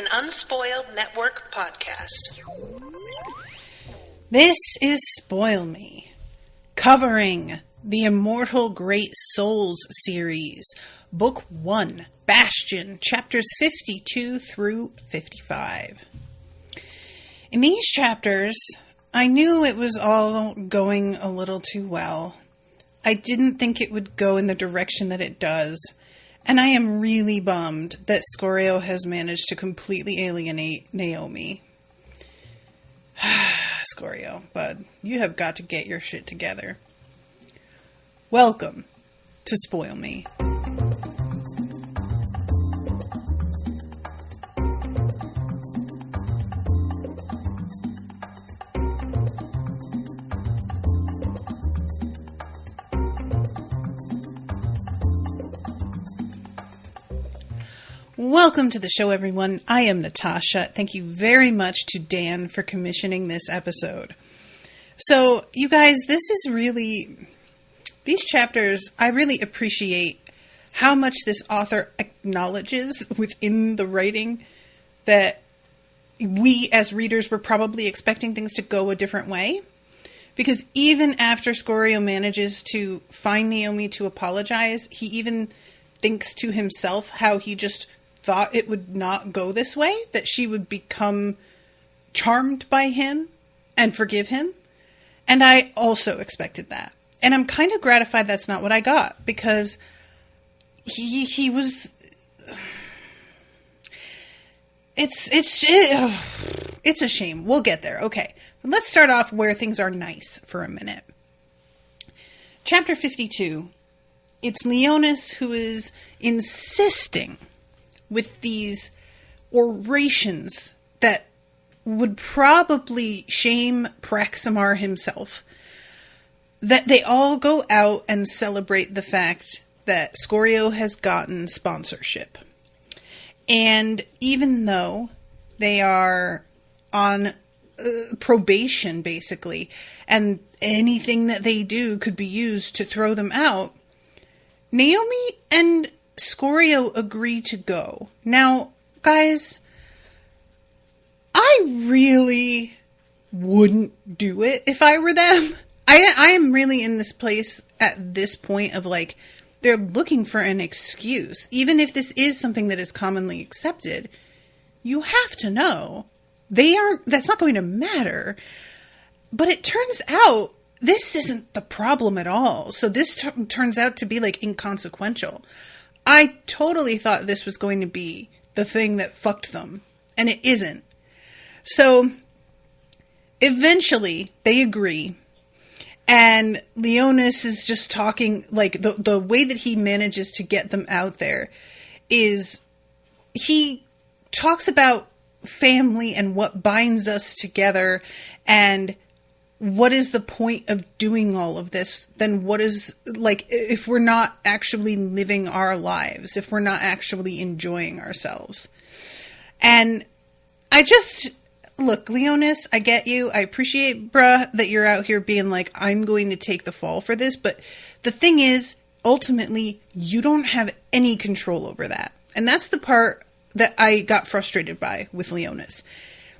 an Unspoiled Network podcast. This is Spoil Me, covering the Immortal Great Souls series, Book 1, Bastion, chapters 52 through 55. In these chapters, I knew it was all going a little too well. I didn't think it would go in the direction that it does. And I am really bummed that Scorio has managed to completely alienate Naomi. Scorio, bud, you have got to get your shit together. Welcome to Spoil Me. Welcome to the show, everyone. I am Natasha. Thank you very much to Dan for commissioning this episode. So, you guys, these chapters, I really appreciate how much this author acknowledges within the writing that we as readers were probably expecting things to go a different way. Because even after Scorio manages to find Naomi to apologize, he even thinks to himself how he just thought it would not go this way, that she would become charmed by him and forgive him. And I also expected that. And I'm kind of gratified that's not what I got, because he was... It's a shame. We'll get there. Okay. But let's start off where things are nice for a minute. Chapter 52. It's Leonis who is insisting with these orations that would probably shame Praximar himself, that they all go out and celebrate the fact that Scorio has gotten sponsorship. And even though they are on probation, basically, and anything that they do could be used to throw them out, Naomi and Scorio agree to go. Now, guys, I really wouldn't do it if I were them. I am really in this place at this point of like, they're looking for an excuse. Even if this is something that is commonly accepted, you have to know that's not going to matter. But it turns out this isn't the problem at all. So this turns out to be like inconsequential. I totally thought this was going to be the thing that fucked them, and it isn't. So, eventually, they agree, and Leonis is just talking, like, the way that he manages to get them out there is he talks about family and what binds us together, and what is the point of doing all of this? Then what is, like, if we're not actually living our lives, if we're not actually enjoying ourselves? And look, Leonis, I get you. I appreciate, bruh, that you're out here being like, I'm going to take the fall for this. But the thing is, ultimately, you don't have any control over that. And that's the part that I got frustrated by with Leonis.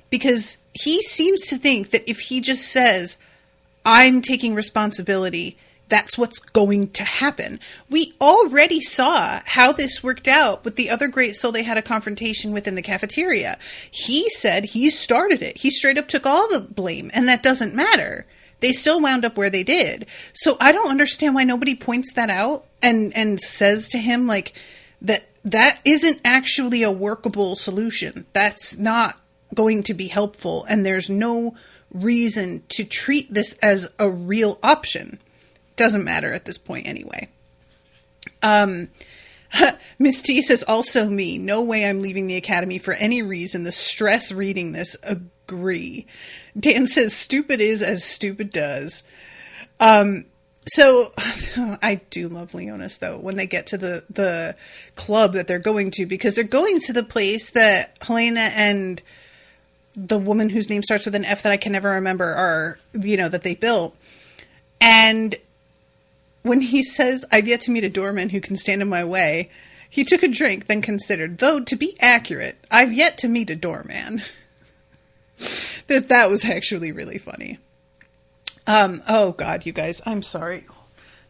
Because he seems to think that if he just says, I'm taking responsibility, that's what's going to happen. We already saw how this worked out with the other great soul they had a confrontation with in the cafeteria. He said he started it. He straight up took all the blame, and that doesn't matter. They still wound up where they did. So I don't understand why nobody points that out and says to him, like, that isn't actually a workable solution. That's not going to be helpful, and there's no reason to treat this as a real option. Doesn't matter at this point anyway. Miss T says, also me. No way I'm leaving the academy for any reason. The stress reading this. Agree. Dan says, stupid is as stupid does. So I do love Leonis, though, when they get to the club that they're going to, because they're going to the place that Helena and the woman whose name starts with an F that I can never remember are, that they built. And when he says, I've yet to meet a doorman who can stand in my way, He took a drink, then considered, though to be accurate, I've yet to meet a doorman. That was actually really funny. Oh God, you guys, I'm sorry.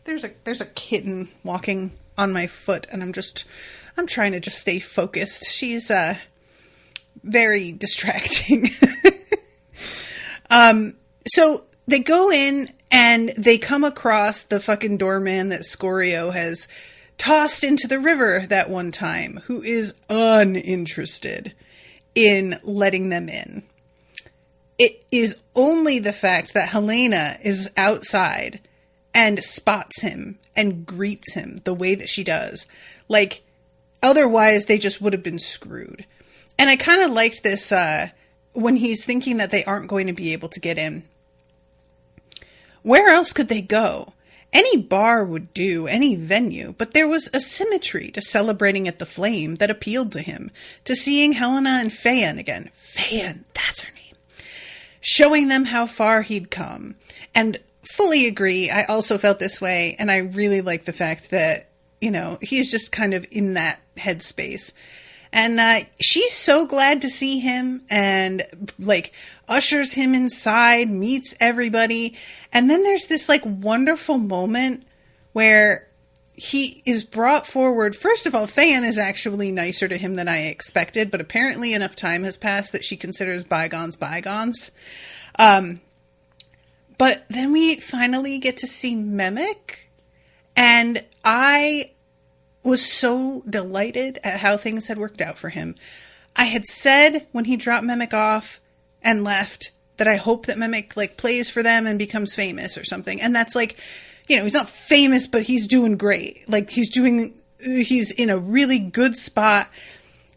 There's a kitten walking on my foot, and I'm trying to just stay focused. She's very distracting. So they go in and they come across the fucking doorman that Scorio has tossed into the river that one time, who is uninterested in letting them in. It is only the fact that Helena is outside and spots him and greets him the way that she does. Like, otherwise they just would have been screwed. And I kind of liked this when he's thinking that they aren't going to be able to get in. Where else could they go? Any bar would do, any venue, but there was a symmetry to celebrating at the Flame that appealed to him, to seeing Helena and Phaon again. Phaon, that's her name. Showing them how far he'd come. And fully agree, I also felt this way, and I really like the fact that, you know, he's just kind of in that headspace. And she's so glad to see him and, like, ushers him inside, meets everybody. And then there's this, like, wonderful moment where he is brought forward. First of all, Phaon is actually nicer to him than I expected, but apparently enough time has passed that she considers bygones bygones. But then we finally get to see Mimic, and I was so delighted at how things had worked out for him. I had said when he dropped Mimic off and left that I hope that Mimic, like, plays for them and becomes famous or something. And that's like, you know, he's not famous, but he's doing great. Like, he's in a really good spot.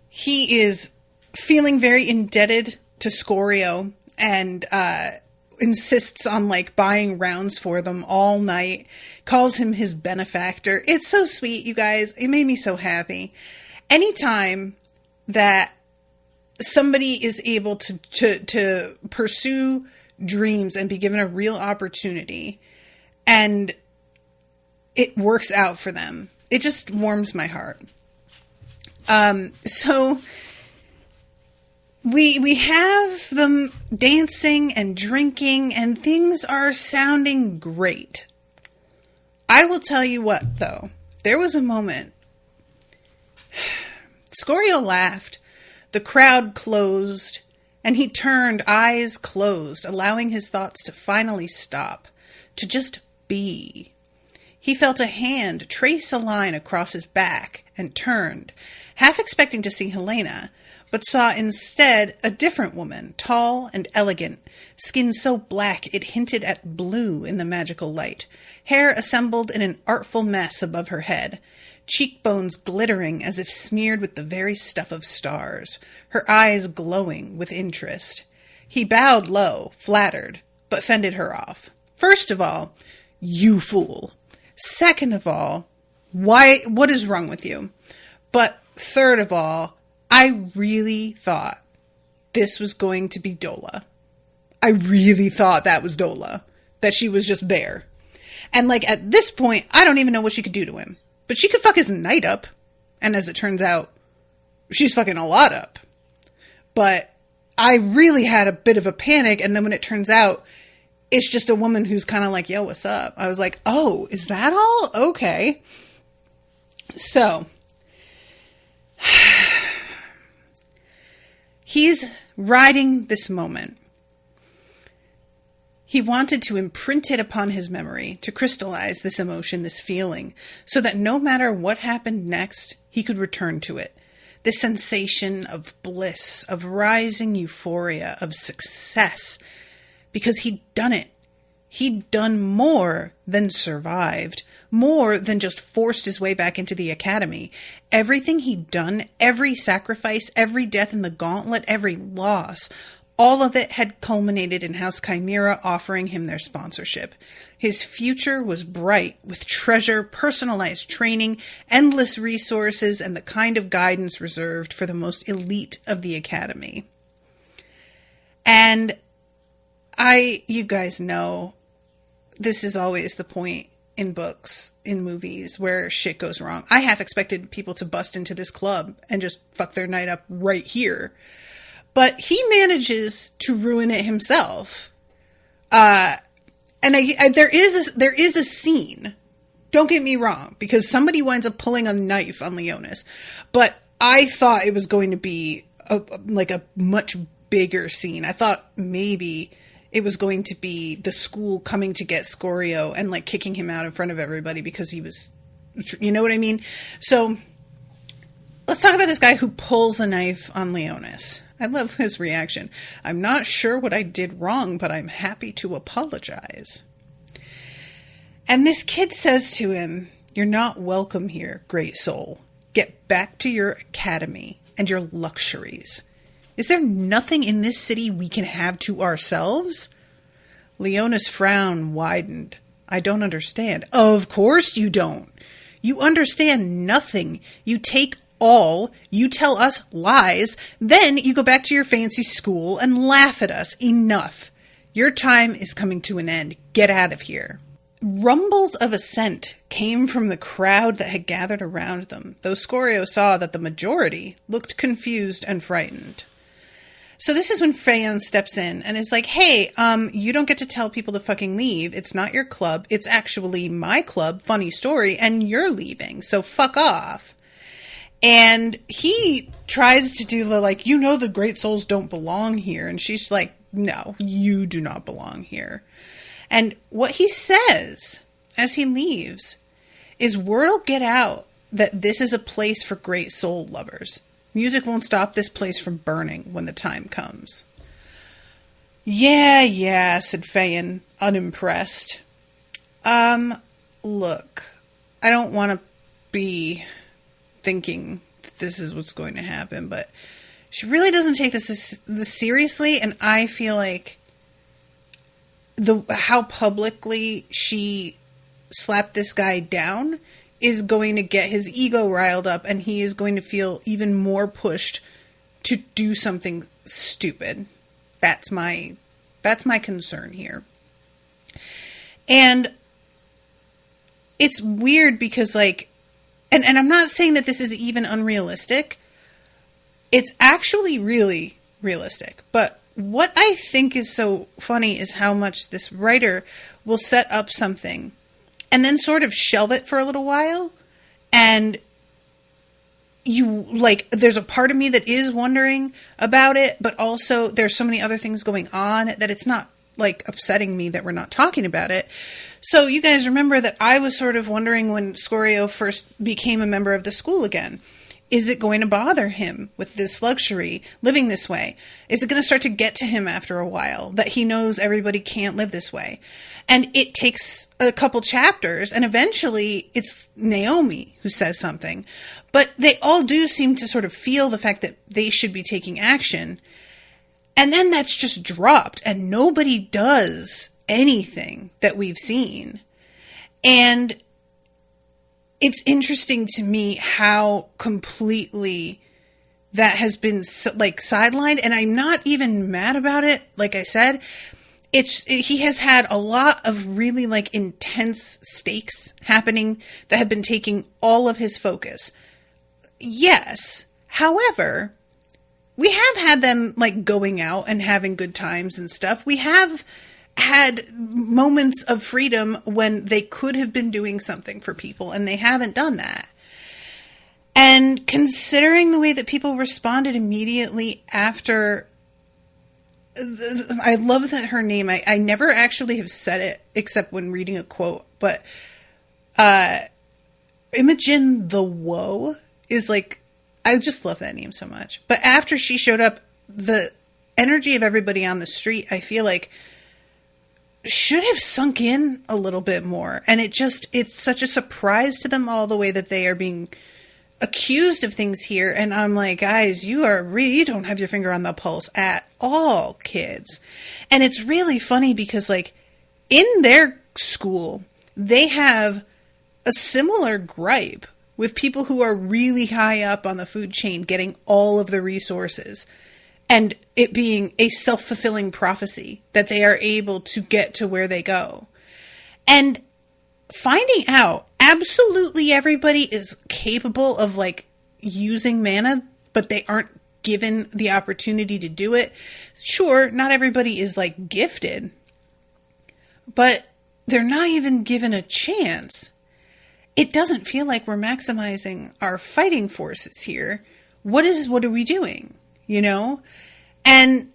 He is feeling very indebted to Scorio and insists on, like, buying rounds for them all night, calls him his benefactor. It's so sweet, you guys. It made me so happy. Anytime that somebody is able to pursue dreams and be given a real opportunity and it works out for them, it just warms my heart. So we have them dancing and drinking, and things are sounding great. I will tell you what, though. There was a moment. Scorio laughed. The crowd closed, and he turned, eyes closed, allowing his thoughts to finally stop, to just be. He felt a hand trace a line across his back and turned, half expecting to see Helena, but saw instead a different woman, tall and elegant, skin so black it hinted at blue in the magical light, hair assembled in an artful mess above her head, cheekbones glittering as if smeared with the very stuff of stars, her eyes glowing with interest. He bowed low, flattered, but fended her off. First of all, you fool. Second of all, what is wrong with you? But third of all, I really thought this was going to be Dola. I really thought that was Dola. That she was just there. And, like, at this point, I don't even know what she could do to him. But she could fuck his knight up. And as it turns out, she's fucking a lot up. But I really had a bit of a panic. And then when it turns out it's just a woman who's kind of like, yo, what's up? I was like, oh, is that all? Okay. So he's riding this moment. He wanted to imprint it upon his memory, to crystallize this emotion, this feeling, so that no matter what happened next, he could return to it. This sensation of bliss, of rising euphoria, of success, because he'd done it. He'd done more than survived, more than just forced his way back into the academy. Everything he'd done, every sacrifice, every death in the gauntlet, every loss, all of it had culminated in House Chimera offering him their sponsorship. His future was bright, with treasure, personalized training, endless resources, and the kind of guidance reserved for the most elite of the academy. And you guys know, this is always the point in books, in movies, where shit goes wrong. I half expected people to bust into this club and just fuck their night up right here. But he manages to ruin it himself. And there is a scene, don't get me wrong, because somebody winds up pulling a knife on Leonis. But I thought it was going to be a much bigger scene. I thought maybe it was going to be the school coming to get Scorio and like kicking him out in front of everybody because he was, you know what I mean? So let's talk about this guy who pulls a knife on Leonis. I love his reaction. I'm not sure what I did wrong, but I'm happy to apologize. And this kid says to him, "You're not welcome here, great soul. Get back to your academy and your luxuries. Is there nothing in this city we can have to ourselves?" Leona's frown widened. "I don't understand." "Of course you don't. You understand nothing. You take all, you tell us lies, then you go back to your fancy school and laugh at us. Enough. Your time is coming to an end. Get out of here." Rumbles of assent came from the crowd that had gathered around them, though Scorio saw that the majority looked confused and frightened. So this is when Phaon steps in and is like, "Hey, you don't get to tell people to fucking leave. It's not your club. It's actually my club. Funny story. And you're leaving. So fuck off." And he tries to do the, like, the great souls don't belong here. And she's like, "No, you do not belong here." And what he says as he leaves is, "Word'll get out that this is a place for great soul lovers. Music won't stop this place from burning when the time comes." Yeah, said Phaon, unimpressed. Look, I don't want to be thinking this is what's going to happen, but she really doesn't take this seriously, and I feel like how publicly she slapped this guy down is going to get his ego riled up, and he is going to feel even more pushed to do something stupid. That's my concern here. And it's weird because, like, and I'm not saying that this is even unrealistic. It's actually really realistic. But what I think is so funny is how much this writer will set up something and then sort of shelve it for a little while. And there's a part of me that is wondering about it, but also there's so many other things going on that it's not like upsetting me that we're not talking about it. So you guys remember that I was sort of wondering when Scorio first became a member of the school again, is it going to bother him with this luxury, living this way? Is it going to start to get to him after a while that he knows everybody can't live this way? And it takes a couple chapters, and eventually it's Naomi who says something. But they all do seem to sort of feel the fact that they should be taking action. And then that's just dropped, and nobody does anything that we've seen. And it's interesting to me how completely that has been sidelined, and I'm not even mad about it. Like I said, he has had a lot of really intense stakes happening that have been taking all of his focus. Yes. However, we have had them going out and having good times and stuff. We have had moments of freedom when they could have been doing something for people, and they haven't done that. And considering the way that people responded immediately after, I love that her name, I never actually have said it except when reading a quote, but Imogen the Woe is I just love that name so much. But after she showed up, the energy of everybody on the street, I feel like, should have sunk in a little bit more. And it's such a surprise to them all, the way that they are being accused of things here. And I'm like, guys, you don't have your finger on the pulse at all, kids. And it's really funny because in their school, they have a similar gripe with people who are really high up on the food chain getting all of the resources, and it being a self-fulfilling prophecy that they are able to get to where they go. And finding out absolutely everybody is capable of like using mana, but they aren't given the opportunity to do it. Sure, not everybody is like gifted, but they're not even given a chance. It doesn't feel like we're maximizing our fighting forces here. What are we doing? You know? And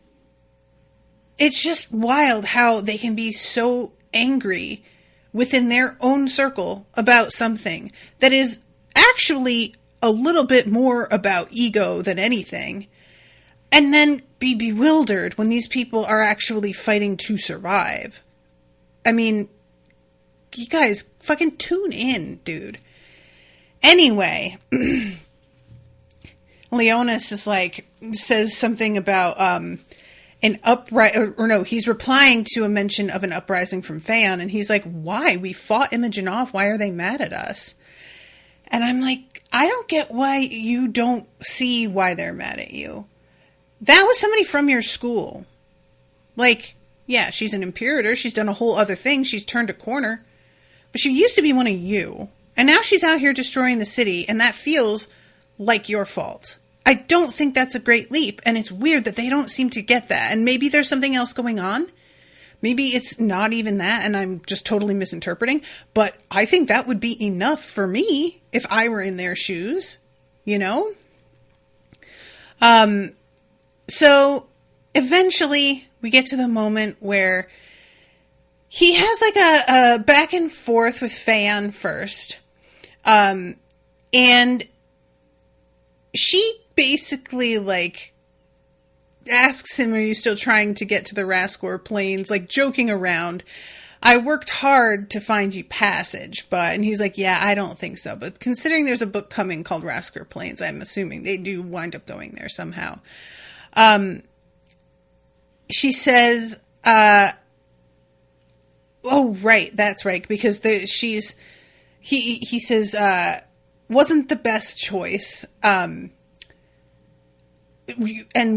it's just wild how they can be so angry within their own circle about something that is actually a little bit more about ego than anything, and then be bewildered when these people are actually fighting to survive. I mean, you guys fucking tune in, dude. Anyway, Leonis is like, says something about he's replying to a mention of an uprising from Phaon, and he's like, why? We fought Imogen off. Why are they mad at us? And I'm like, I don't get why you don't see why they're mad at you. That was somebody from your school. Like, yeah, she's an imperator. She's done a whole other thing. She's turned a corner. But she used to be one of you. And now she's out here destroying the city, and that feels like your fault. I don't think that's a great leap, and it's weird that they don't seem to get that. And maybe there's something else going on. Maybe it's not even that, and I'm just totally misinterpreting. But I think that would be enough for me if I were in their shoes, you know? So eventually we get to the moment where he has like a back and forth with Phaon first. And she basically like asks him, are you still trying to get to the Raskor Plains? Like joking around. I worked hard to find you passage, and he's like, yeah, I don't think so. But considering there's a book coming called Raskor Plains, I'm assuming they do wind up going there somehow. She says, oh, right. That's right. Because he says, wasn't the best choice. And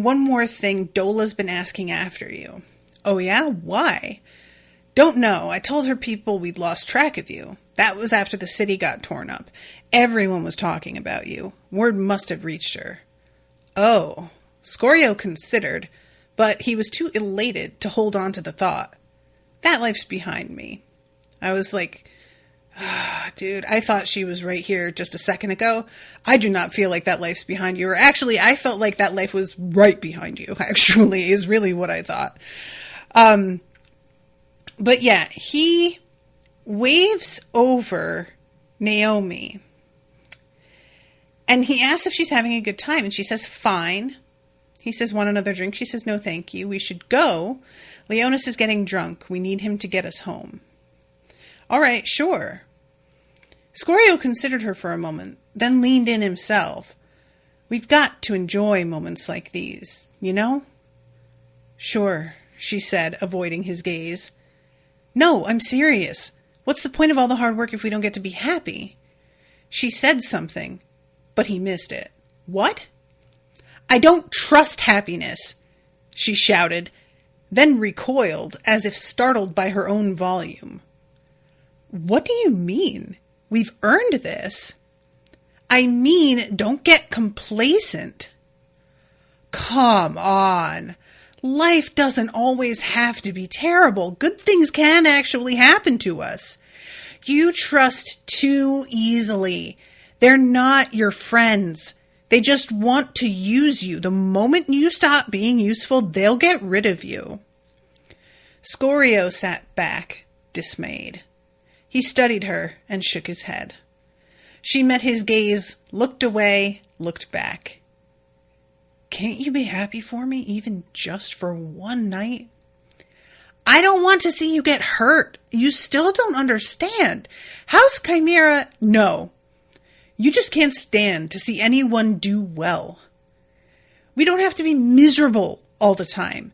one more thing, Dola's been asking after you. Oh yeah? Why? Don't know. I told her people we'd lost track of you. That was after the city got torn up. Everyone was talking about you. Word must have reached her. Oh. Scorio considered, but he was too elated to hold on to the thought. That life's behind me. I was like, dude, I thought she was right here just a second ago. I do not feel like that life's behind you. Or actually, I felt like that life was right behind you, actually, is really what I thought. But yeah, he waves over Naomi. And he asks if she's having a good time. And she says, fine. He says, want another drink? She says, no, thank you. We should go. Leonis is getting drunk. We need him to get us home. All right, sure. Scorio considered her for a moment, then leaned in himself. We've got to enjoy moments like these, you know? Sure, she said, avoiding his gaze. No, I'm serious. What's the point of all the hard work if we don't get to be happy? She said something, but he missed it. What? I don't trust happiness, she shouted, then recoiled as if startled by her own volume. What do you mean? We've earned this. I mean, don't get complacent. Come on. Life doesn't always have to be terrible. Good things can actually happen to us. You trust too easily. They're not your friends. They just want to use you. The moment you stop being useful, they'll get rid of you. Scorio sat back, dismayed. He studied her and shook his head. She met his gaze, looked away, looked back. Can't you be happy for me, even just for one night? I don't want to see you get hurt. You still don't understand. House Chimera, no. You just can't stand to see anyone do well. We don't have to be miserable all the time.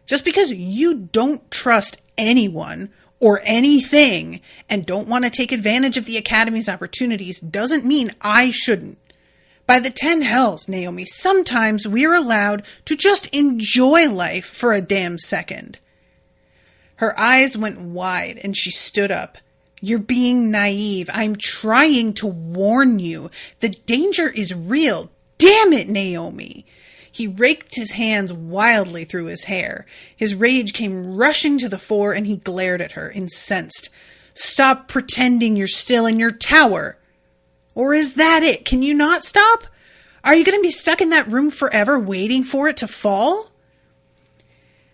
Just because you don't trust anyone or anything and don't want to take advantage of the Academy's opportunities doesn't mean I shouldn't. By the 10 hells, Naomi, sometimes we're allowed to just enjoy life for a damn second. Her eyes went wide and she stood up. You're being naive. I'm trying to warn you. The danger is real. Damn it, Naomi. He raked his hands wildly through his hair. His rage came rushing to the fore, and he glared at her, incensed. Stop pretending you're still in your tower. Or is that it? Can you not stop? Are you going to be stuck in that room forever waiting for it to fall?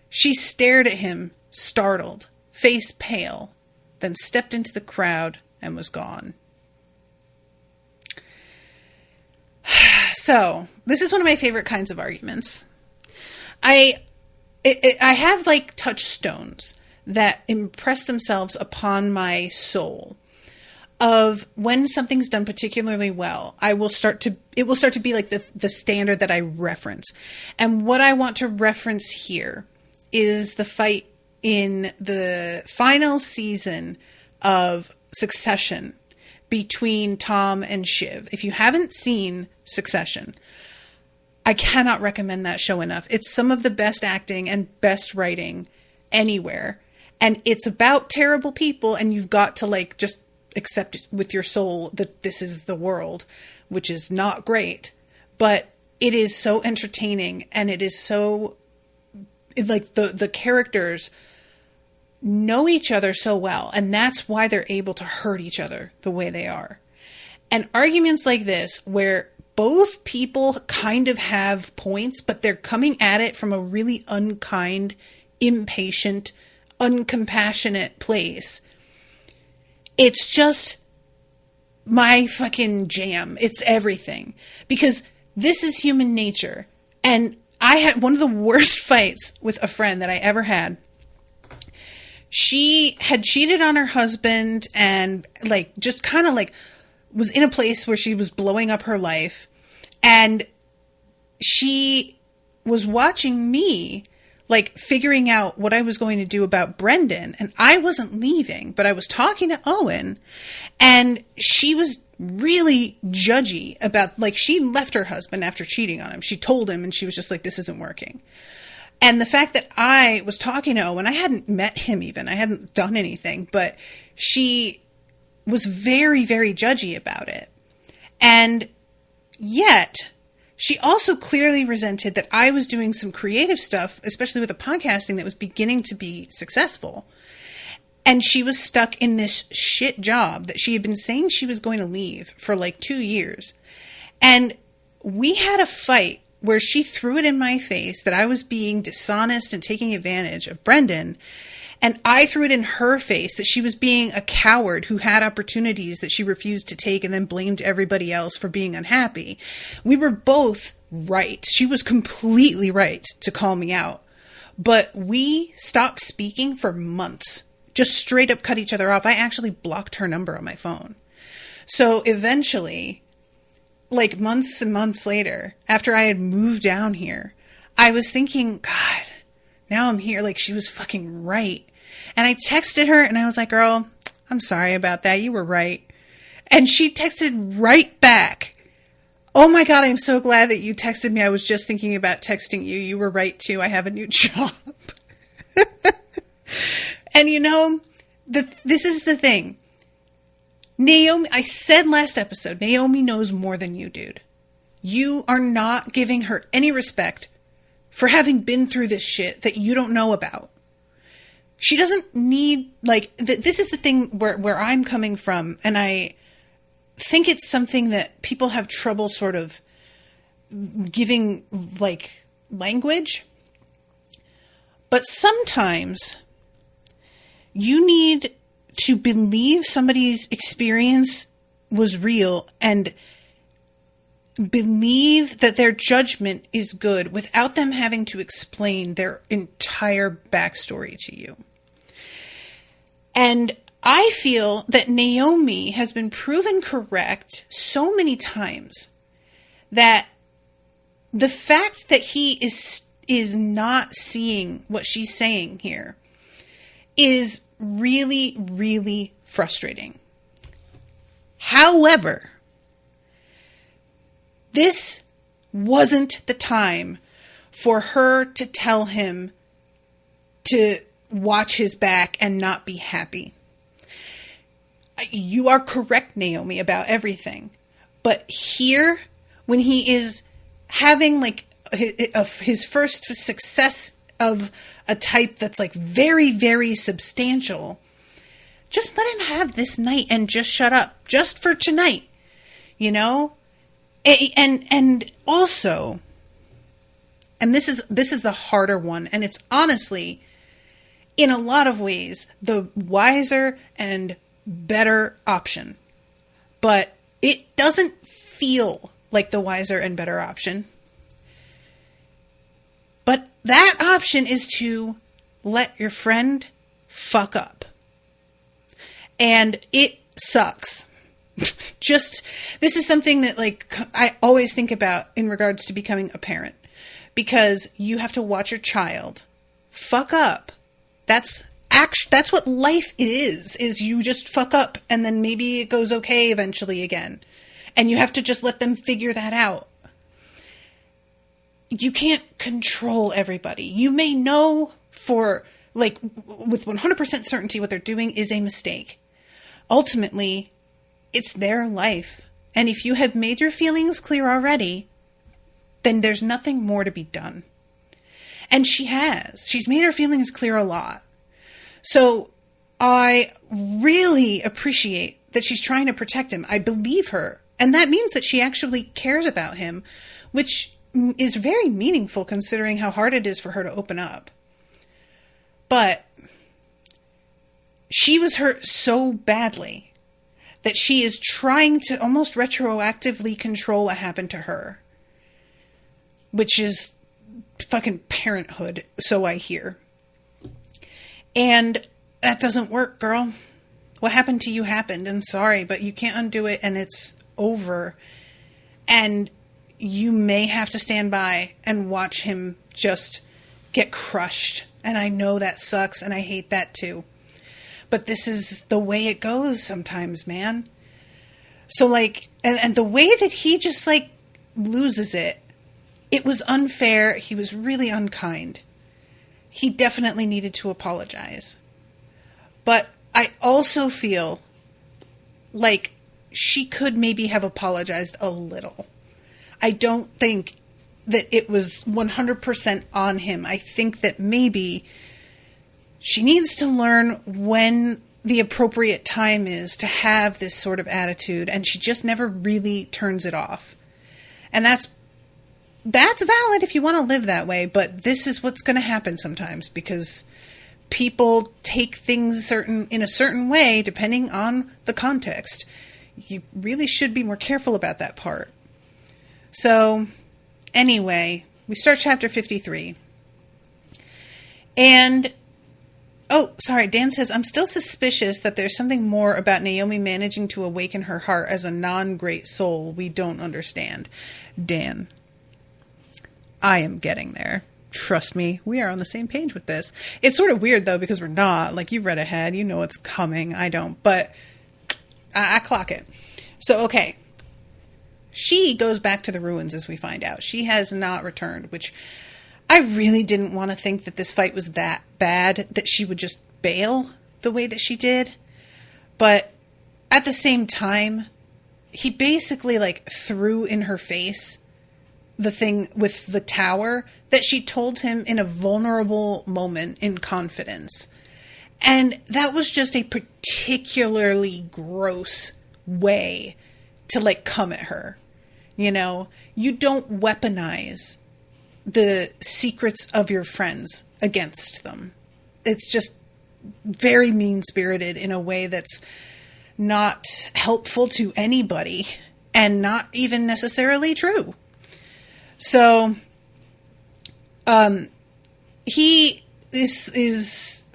She stared at him, startled, face pale, then stepped into the crowd and was gone. So, this is one of my favorite kinds of arguments. I have like touchstones that impress themselves upon my soul of when something's done particularly well. It will start to be like the standard that I reference. And what I want to reference here is the fight in the final season of Succession between Tom and Shiv. If you haven't seen Succession, I cannot recommend that show enough. It's some of the best acting and best writing anywhere. And it's about terrible people, and you've got to like just accept it with your soul that this is the world, which is not great. But it is so entertaining, and it is so like the characters know each other so well, and that's why they're able to hurt each other the way they are. And arguments like this, where both people kind of have points, but they're coming at it from a really unkind, impatient, uncompassionate place. It's just my fucking jam. It's everything. Because this is human nature. And I had one of the worst fights with a friend that I ever had. She had cheated on her husband and like just kind of like was in a place where she was blowing up her life. And she was watching me like figuring out what I was going to do about Brendan. And I wasn't leaving, but I was talking to Owen, and she was really judgy about, like, she left her husband after cheating on him. She told him, and she was just like, this isn't working. And the fact that I was talking to Owen, I hadn't met him even. I hadn't done anything, but she was very, very judgy about it. And yet she also clearly resented that I was doing some creative stuff, especially with the podcasting, that was beginning to be successful. And she was stuck in this shit job that she had been saying she was going to leave for like 2 years. And we had a fight where she threw it in my face that I was being dishonest and taking advantage of Brendan. And I threw it in her face that she was being a coward who had opportunities that she refused to take and then blamed everybody else for being unhappy. We were both right. She was completely right to call me out. But we stopped speaking for months. Just straight up cut each other off. I actually blocked her number on my phone. So eventually, like months and months later, after I had moved down here, I was thinking, God, now I'm here. Like, she was fucking right. And I texted her and I was like, girl, I'm sorry about that. You were right. And she texted right back. Oh my God, I'm so glad that you texted me. I was just thinking about texting you. You were right too. I have a new job. And you know, this is the thing. Naomi, I said last episode, Naomi knows more than you, dude. You are not giving her any respect for having been through this shit that you don't know about. She doesn't need, like, this is the thing where I'm coming from, and I think it's something that people have trouble sort of giving, like, language. But sometimes you need to believe somebody's experience was real and believe that their judgment is good without them having to explain their entire backstory to you. And I feel that Naomi has been proven correct so many times that the fact that he is not seeing what she's saying here is really, really frustrating. However, this wasn't the time for her to tell him to watch his back and not be happy. you are correct, Naomi, about everything. But here, when he is having like his first success of a type that's like very, very substantial, just let him have this night and just shut up just for tonight, you know? And also, and this is the harder one, and it's honestly, in a lot of ways, the wiser and better option. But it doesn't feel like the wiser and better option. But that option is to let your friend fuck up. And it sucks. This is something that like I always think about in regards to becoming a parent. Because you have to watch your child fuck up. That's what life is you just fuck up and then maybe it goes okay eventually again. And you have to just let them figure that out. You can't control everybody. You may know for like with 100% certainty what they're doing is a mistake. Ultimately, it's their life. And if you have made your feelings clear already, then there's nothing more to be done. And she has. She's made her feelings clear a lot. So I really appreciate that she's trying to protect him. I believe her. And that means that she actually cares about him, which is very meaningful considering how hard it is for her to open up. But she was hurt so badly that she is trying to almost retroactively control what happened to her. Which is fucking parenthood, so I hear. And that doesn't work, girl. What happened to you happened. I'm sorry, but you can't undo it, and it's over. And you may have to stand by and watch him just get crushed. And I know that sucks, and I hate that too. But this is the way it goes sometimes, man. So, like, and the way that he just, like, loses it, it was unfair. He was really unkind. He definitely needed to apologize. But I also feel like she could maybe have apologized a little. I don't think that it was 100% on him. I think that maybe she needs to learn when the appropriate time is to have this sort of attitude, and she just never really turns it off. And that's valid if you want to live that way, but this is what's going to happen sometimes because people take things in a certain way depending on the context. You really should be more careful about that part. So, anyway, we start chapter 53. And, oh, sorry, Dan says, I'm still suspicious that there's something more about Naomi managing to awaken her heart as a non-great soul we don't understand. Dan, I am getting there. Trust me, we are on the same page with this. It's sort of weird, though, because we're not. Like, you read ahead. You know what's coming. I don't. But I clock it. So, okay. She goes back to the ruins, as we find out. She has not returned, which I really didn't want to think that this fight was that bad, that she would just bail the way that she did. But at the same time, he basically, like, threw in her face the thing with the tower that she told him in a vulnerable moment in confidence. And that was just a particularly gross way to, like, come at her. You know, you don't weaponize the secrets of your friends against them. It's just very mean-spirited in a way that's not helpful to anybody and not even necessarily true. So, he is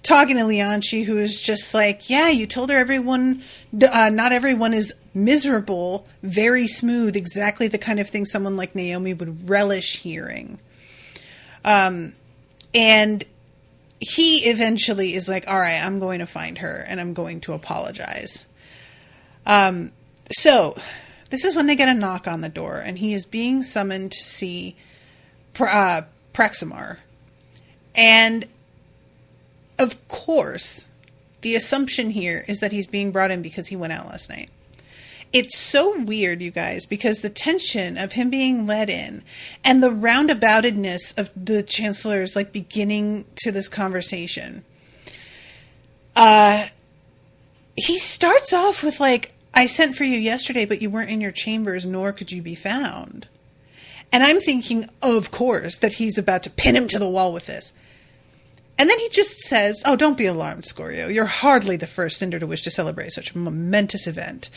talking to Lianchi, who is just like, yeah, you told her not everyone is miserable, very smooth, exactly the kind of thing someone like Naomi would relish hearing. And he eventually is like, all right, I'm going to find her and I'm going to apologize. So this is when they get a knock on the door, and he is being summoned to see Praximar. And of course, the assumption here is that he's being brought in because he went out last night. It's so weird, you guys, because the tension of him being let in and the roundaboutedness of the Chancellor's like beginning to this conversation. He starts off with like, I sent for you yesterday, but you weren't in your chambers, nor could you be found. And I'm thinking, of course, that he's about to pin him to the wall with this. And then he just says, oh, don't be alarmed, Scorio. You're hardly the first Cinder to wish to celebrate such a momentous event.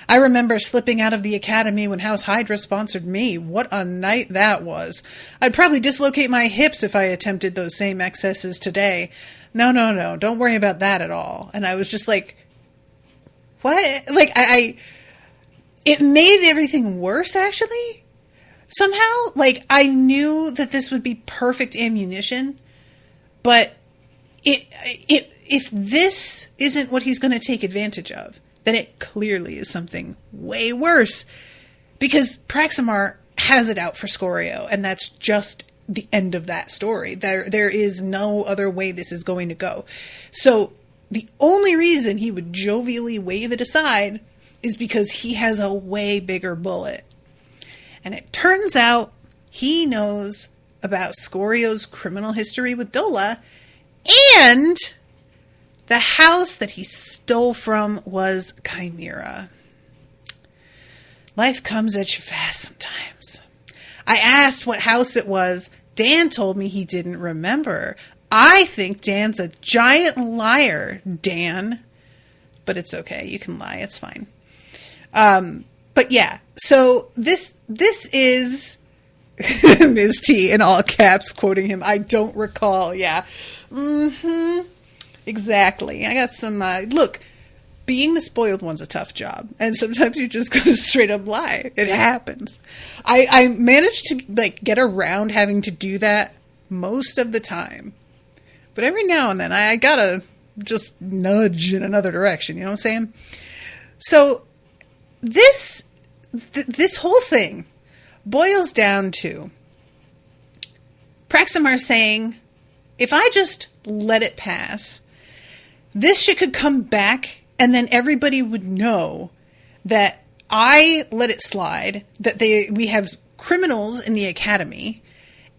I remember slipping out of the academy when House Hydra sponsored me. What a night that was. I'd probably dislocate my hips if I attempted those same excesses today. No, don't worry about that at all. And I was just like, what? Like, it made everything worse, actually. Somehow, like, I knew that this would be perfect ammunition. But if this isn't what he's going to take advantage of, then it clearly is something way worse. Because Praximar has it out for Scorio, and that's just the end of that story. There is no other way this is going to go. So the only reason he would jovially wave it aside is because he has a way bigger bullet. And it turns out he knows about Scorio's criminal history with Dola, and the house that he stole from was Chimera. Life comes at you fast sometimes. I asked what house it was. Dan told me he didn't remember. I think Dan's a giant liar, Dan. But it's okay. You can lie. It's fine. But yeah, so this is Ms. T in all caps quoting him. I don't recall. Yeah. Exactly. I got some, look, being the spoiled one's a tough job. And sometimes you just gotta straight up lie. It happens. I managed to like get around having to do that most of the time. But every now and then I gotta just nudge in another direction. You know what I'm saying? So this whole thing boils down to Praximar saying, if I just let it pass, this shit could come back and then everybody would know that I let it slide, that we have criminals in the academy,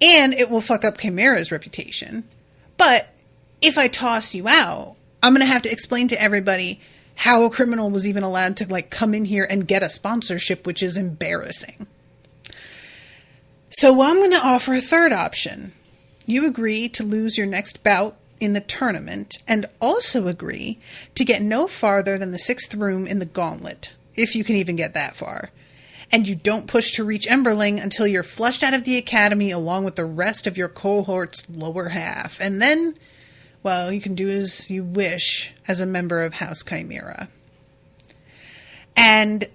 and it will fuck up Chimera's reputation. But if I toss you out, I'm going to have to explain to everybody how a criminal was even allowed to like come in here and get a sponsorship, which is embarrassing. So I'm going to offer a third option. You agree to lose your next bout in the tournament and also agree to get no farther than the 6th room in the gauntlet, if you can even get that far. And you don't push to reach Emberling until you're flushed out of the academy along with the rest of your cohort's lower half. And then, well, you can do as you wish as a member of House Chimera. And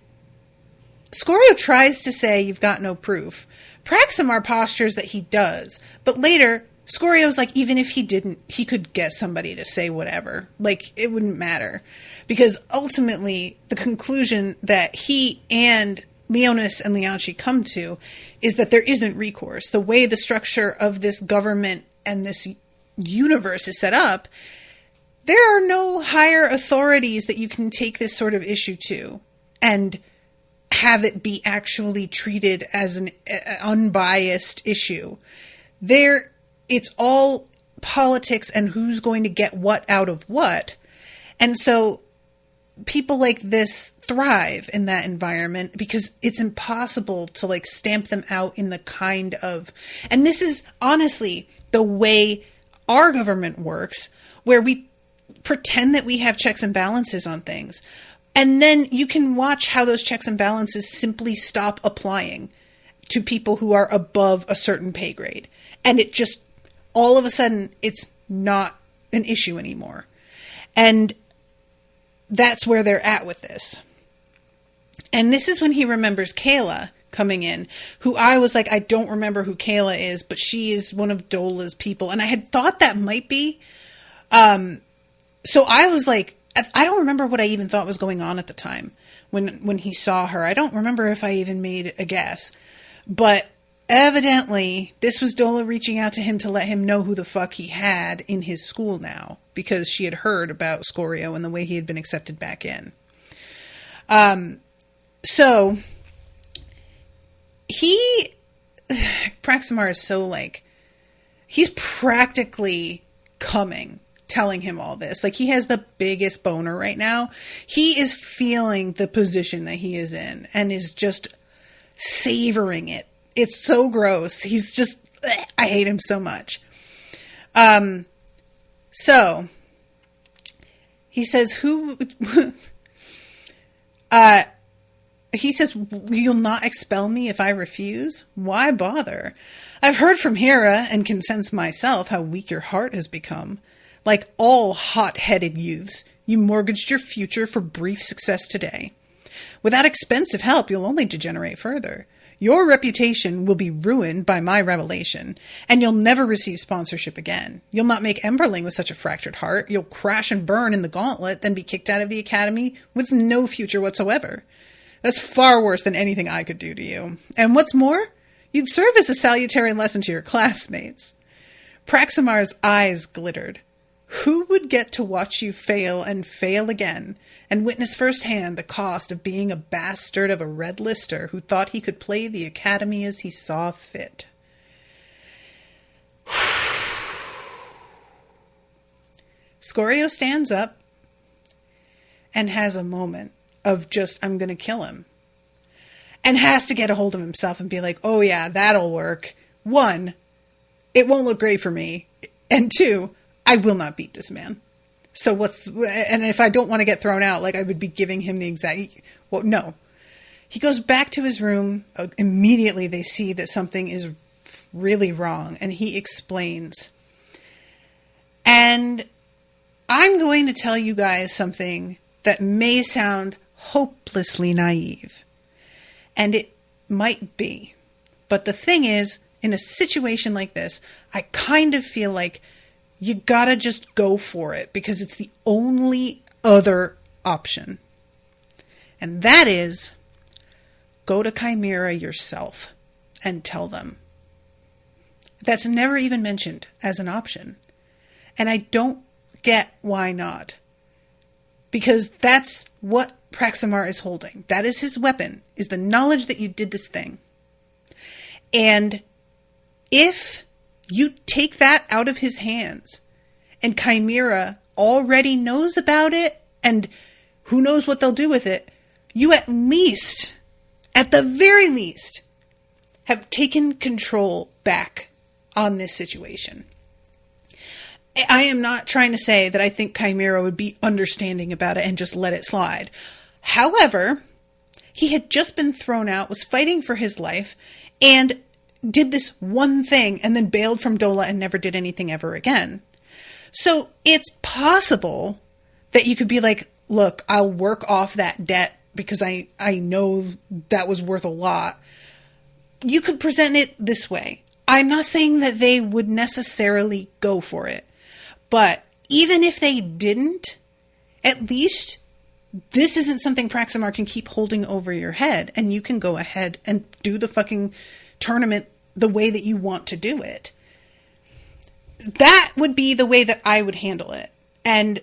Scorio tries to say you've got no proof. Praximar postures that he does, but later Scorio's like, even if he didn't, he could get somebody to say whatever. Like, it wouldn't matter. Because ultimately, the conclusion that he and Leonis and Lianchi come to is that there isn't recourse. The way the structure of this government and this universe is set up, there are no higher authorities that you can take this sort of issue to and have it be actually treated as an unbiased issue. It's all politics and who's going to get what out of what. And so people like this thrive in that environment because it's impossible to like stamp them out in the kind of, and this is honestly the way our government works, where we pretend that we have checks and balances on things. And then you can watch how those checks and balances simply stop applying to people who are above a certain pay grade. And it just, all of a sudden, it's not an issue anymore. And that's where they're at with this. And this is when he remembers Kayla coming in, who I was like, I don't remember who Kayla is, but she is one of Dola's people. And I had thought that might be. So I was like, I don't remember what I even thought was going on at the time when he saw her. I don't remember if I even made a guess. But evidently, this was Dola reaching out to him to let him know who the fuck he had in his school now, because she had heard about Scorio and the way he had been accepted back in. So, Praximar is so, like, he's practically coming, telling him all this. Like, he has the biggest boner right now. He is feeling the position that he is in and is just savoring it. It's so gross. He's just, I hate him so much. So, he says, he says, you'll not expel me if I refuse? Why bother? I've heard from Hera and can sense myself how weak your heart has become. Like all hot-headed youths, you mortgaged your future for brief success today. Without expensive help, you'll only degenerate further. Your reputation will be ruined by my revelation, and you'll never receive sponsorship again. You'll not make Emberling with such a fractured heart. You'll crash and burn in the gauntlet, then be kicked out of the academy with no future whatsoever. That's far worse than anything I could do to you. And what's more, you'd serve as a salutary lesson to your classmates. Praximar's eyes glittered. Who would get to watch you fail and fail again, and witness firsthand the cost of being a bastard of a red lister who thought he could play the academy as he saw fit? Scorio stands up and has a moment of just, I'm going to kill him. And has to get a hold of himself and be like, oh yeah, that'll work. 1, it won't look great for me. And 2, I will not beat this man. So and if I don't want to get thrown out, like I would be giving him the exact, well, no. He goes back to his room. Immediately they see that something is really wrong. And he explains. And I'm going to tell you guys something that may sound hopelessly naive. And it might be. But the thing is, in a situation like this, I kind of feel like you gotta just go for it because it's the only other option. And that is, go to Chimera yourself and tell them. That's never even mentioned as an option. And I don't get why not. Because that's what Praximar is holding. That is his weapon, is the knowledge that you did this thing. And if you take that out of his hands, and Chimera already knows about it, and who knows what they'll do with it, you at the very least, have taken control back on this situation. I am not trying to say that I think Chimera would be understanding about it and just let it slide. However, he had just been thrown out, was fighting for his life, and did this one thing and then bailed from Dola and never did anything ever again. So it's possible that you could be like, look, I'll work off that debt because I know that was worth a lot. You could present it this way. I'm not saying that they would necessarily go for it. But even if they didn't, at least this isn't something Praximar can keep holding over your head. And you can go ahead and do the fucking tournament the way that you want to do it. That would be the way that I would handle it. And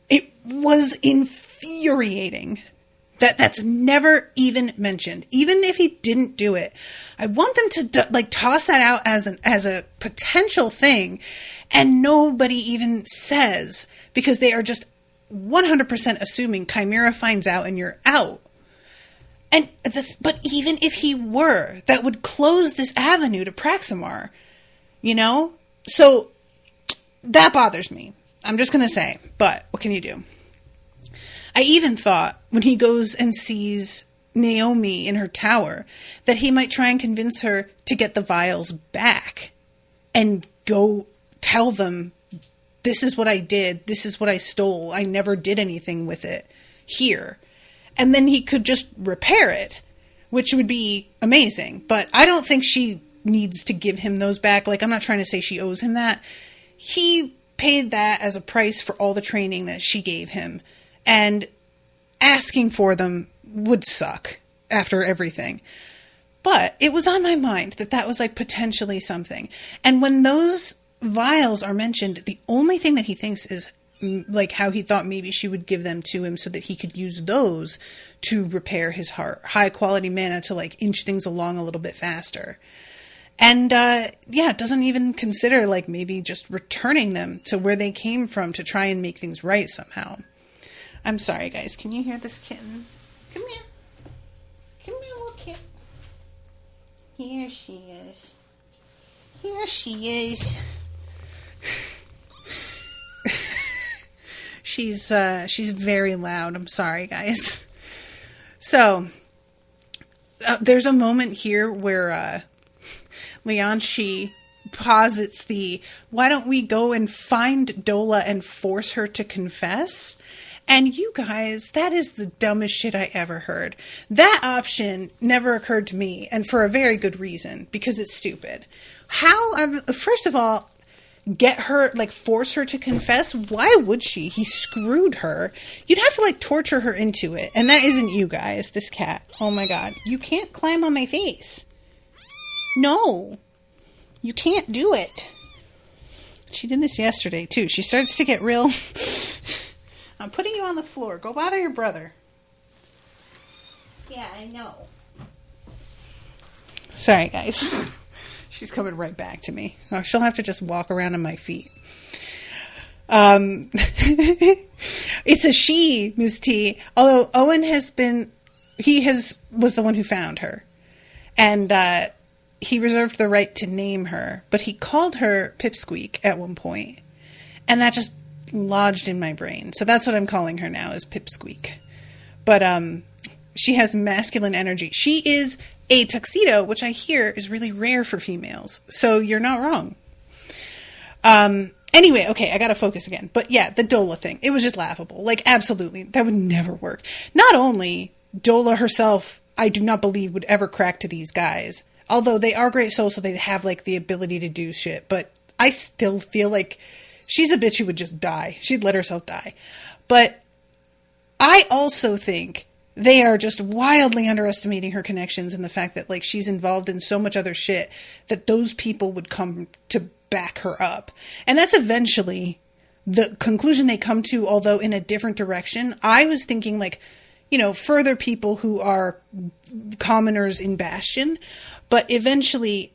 it was infuriating that that's never even mentioned. Even if he didn't do it, I want them to toss that out as a potential thing, and nobody even says, because they are just 100% assuming Chimera finds out and you're out. But even if he were, that would close this avenue to Praximar, you know? So that bothers me. I'm just going to say, but what can you do? I even thought when he goes and sees Naomi in her tower that he might try and convince her to get the vials back and go tell them, this is what I did. This is what I stole. I never did anything with it here. And then he could just repair it, which would be amazing. But I don't think she needs to give him those back. Like, I'm not trying to say she owes him that. He paid that as a price for all the training that she gave him. And asking for them would suck after everything. But it was on my mind that was like potentially something. And when those vials are mentioned, the only thing that he thinks is like how he thought maybe she would give them to him so that he could use those to repair his heart. High quality mana to like inch things along a little bit faster. And doesn't even consider like maybe just returning them to where they came from to try and make things right somehow. I'm sorry, guys. Can you hear this kitten? Come here. Come here, little kitten. Here she is. Here she is. She's very loud. I'm sorry, guys. So, there's a moment here where Lianshi posits why don't we go and find Dola and force her to confess? And you guys, that is the dumbest shit I ever heard. That option never occurred to me, and for a very good reason, because it's stupid. First of all, get her, like, force her to confess? Why would she? He screwed her. You'd have to, like, torture her into it. And that isn't you guys, this cat. Oh my god. You can't climb on my face. No. You can't do it. She did this yesterday, too. She starts to get real... I'm putting you on the floor. Go bother your brother. Yeah, I know. Sorry, guys. She's coming right back to me. Oh, she'll have to just walk around on my feet. It's a she, Ms. T. Although Owen was the one who found her. And he reserved the right to name her. But he called her Pipsqueak at one point. And that just lodged in my brain. So that's what I'm calling her now, is Pipsqueak. But she has masculine energy. She is a tuxedo, which I hear is really rare for females. So you're not wrong. Anyway, okay, I gotta focus again. But yeah, the Dola thing. It was just laughable. Like, absolutely. That would never work. Not only Dola herself, I do not believe would ever crack to these guys. Although they are great souls, so they'd have, like, the ability to do shit. But I still feel like she's a bitch who would just die. She'd let herself die. But I also think they are just wildly underestimating her connections and the fact that, like, she's involved in so much other shit that those people would come to back her up. And that's eventually the conclusion they come to, although in a different direction. I was thinking, like, you know, further people who are commoners in Bastion. But eventually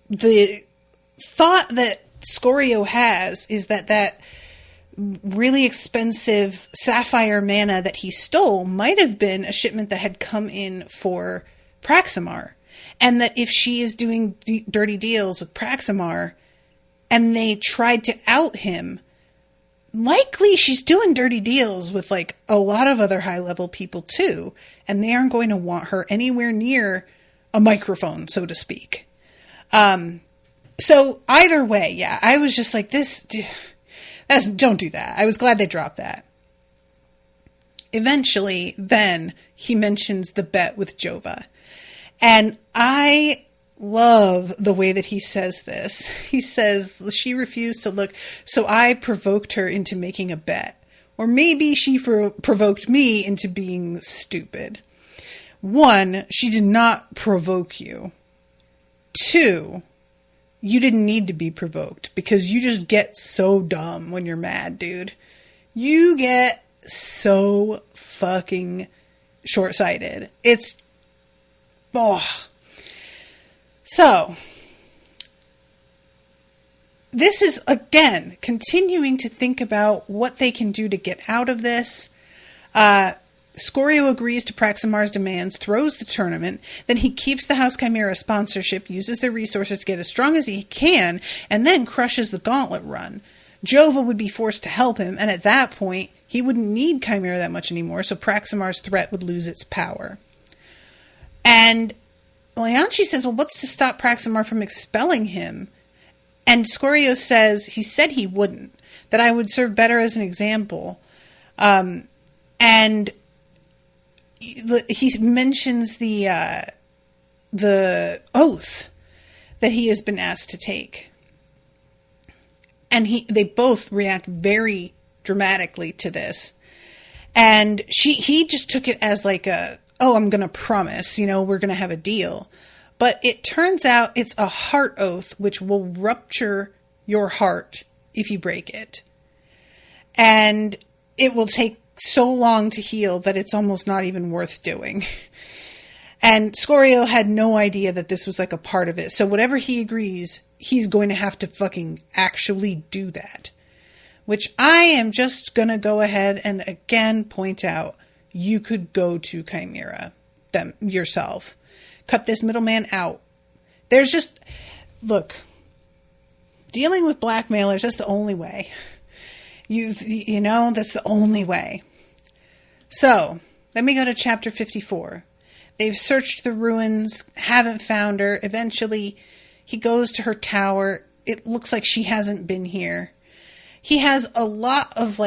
the thought that Scorio has is that really expensive sapphire mana that he stole might have been a shipment that had come in for Praximar. And that if she is doing dirty deals with Praximar and they tried to out him, likely she's doing dirty deals with, like, a lot of other high-level people too. And they aren't going to want her anywhere near a microphone, so to speak. So either way, yeah, I was just like, don't do that. I was glad they dropped that. Eventually, then, he mentions the bet with Jova. And I love the way that he says this. He says, she refused to look, so I provoked her into making a bet. Or maybe she provoked me into being stupid. 1, she did not provoke you. 2, you didn't need to be provoked because you just get so dumb when you're mad, dude. You get so fucking short-sighted. So, this is, again, continuing to think about what they can do to get out of this. Scorio agrees to Praximar's demands, throws the tournament, then he keeps the House Chimera sponsorship, uses their resources to get as strong as he can, and then crushes the gauntlet run. Jova would be forced to help him, and at that point, he wouldn't need Chimera that much anymore, so Praximar's threat would lose its power. And Lianshi says, well, what's to stop Praximar from expelling him? And Scorio says, he said he wouldn't, that I would serve better as an example. And he mentions the oath that he has been asked to take. And they both react very dramatically to this. And he just took it as like a oh, I'm going to promise, we're going to have a deal. But it turns out it's a heart oath, which will rupture your heart if you break it. And it will take so long to heal that it's almost not even worth doing. And Scorio had no idea that this was like a part of it. So whatever he agrees, he's going to have to fucking actually do that. Which I am just going to go ahead and again point out, you could go to Chimera them yourself. Cut this middleman out. There's just, look, dealing with blackmailers, that's the only way. That's the only way. So, let me go to chapter 54. They've searched the ruins, haven't found her. Eventually, he goes to her tower. It looks like she hasn't been here. He has a lot of,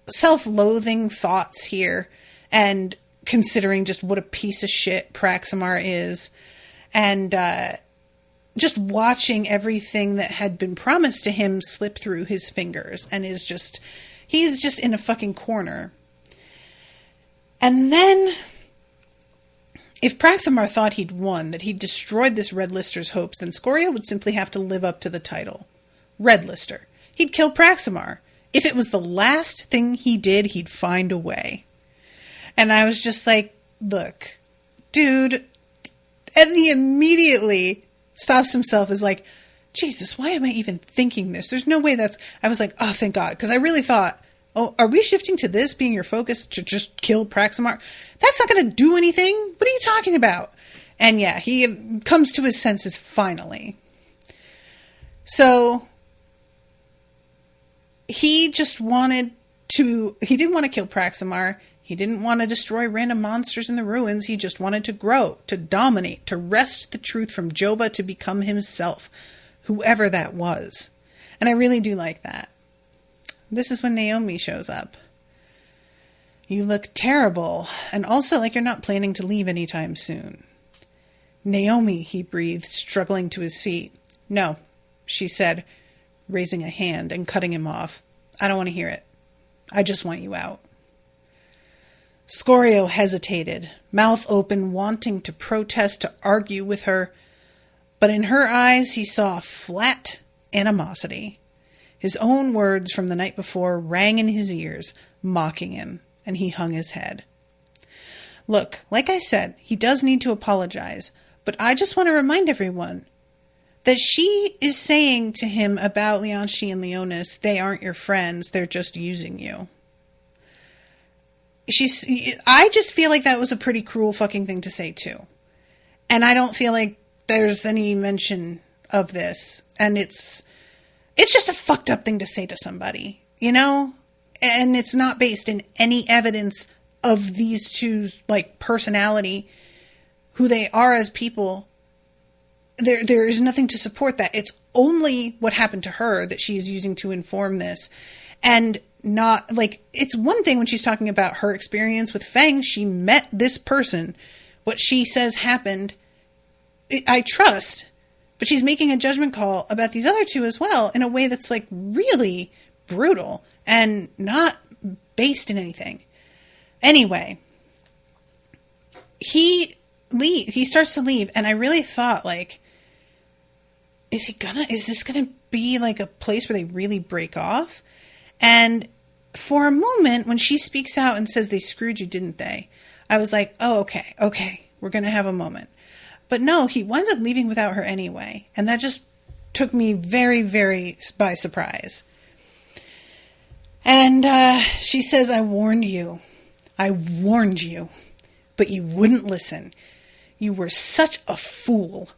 self-loathing thoughts here. And considering just what a piece of shit Praximar is. And just watching everything that had been promised to him slip through his fingers. And he's just in a fucking corner. And then, if Praximar thought he'd won, that he'd destroyed this Red Lister's hopes, then Scorio would simply have to live up to the title. Red Lister. He'd kill Praximar. If it was the last thing he did, he'd find a way. And I was just like, look, dude. And he immediately stops himself, is like, Jesus, why am I even thinking this? There's no way I was like, oh, thank God. Because I really thought, oh, are we shifting to this being your focus to just kill Praximar? That's not going to do anything. What are you talking about? And yeah, he comes to his senses finally. So he didn't want to kill Praximar. He didn't want to destroy random monsters in the ruins. He just wanted to grow, to dominate, to wrest the truth from Jova to become himself, whoever that was. And I really do like that. This is when Naomi shows up. You look terrible, and also like you're not planning to leave anytime soon. Naomi, he breathed, struggling to his feet. No, she said, raising a hand and cutting him off. I don't want to hear it. I just want you out. Scorio hesitated, mouth open, wanting to protest, to argue with her. But in her eyes, he saw flat animosity. His own words from the night before rang in his ears, mocking him, and he hung his head. Look, like I said, he does need to apologize, but I just want to remind everyone that she is saying to him about Leonshi and Leonis, they aren't your friends, they're just using you. I just feel like that was a pretty cruel fucking thing to say too. And I don't feel like there's any mention of this. And it's just a fucked up thing to say to somebody, And it's not based in any evidence of these two's personality, who they are as people. There is nothing to support that. It's only what happened to her that she is using to inform this. And not it's one thing when she's talking about her experience with Feng. She met this person. What she says happened, I trust. But she's making a judgment call about these other two as well in a way that's really brutal and not based in anything. Anyway, he starts to leave, and I really thought, is this gonna be a place where they really break off? And for a moment, when she speaks out and says they screwed you, didn't they? I was like, oh, okay, we're gonna have a moment. But no, he winds up leaving without her anyway. And that just took me very, very by surprise. And she says, I warned you, but you wouldn't listen. You were such a fool.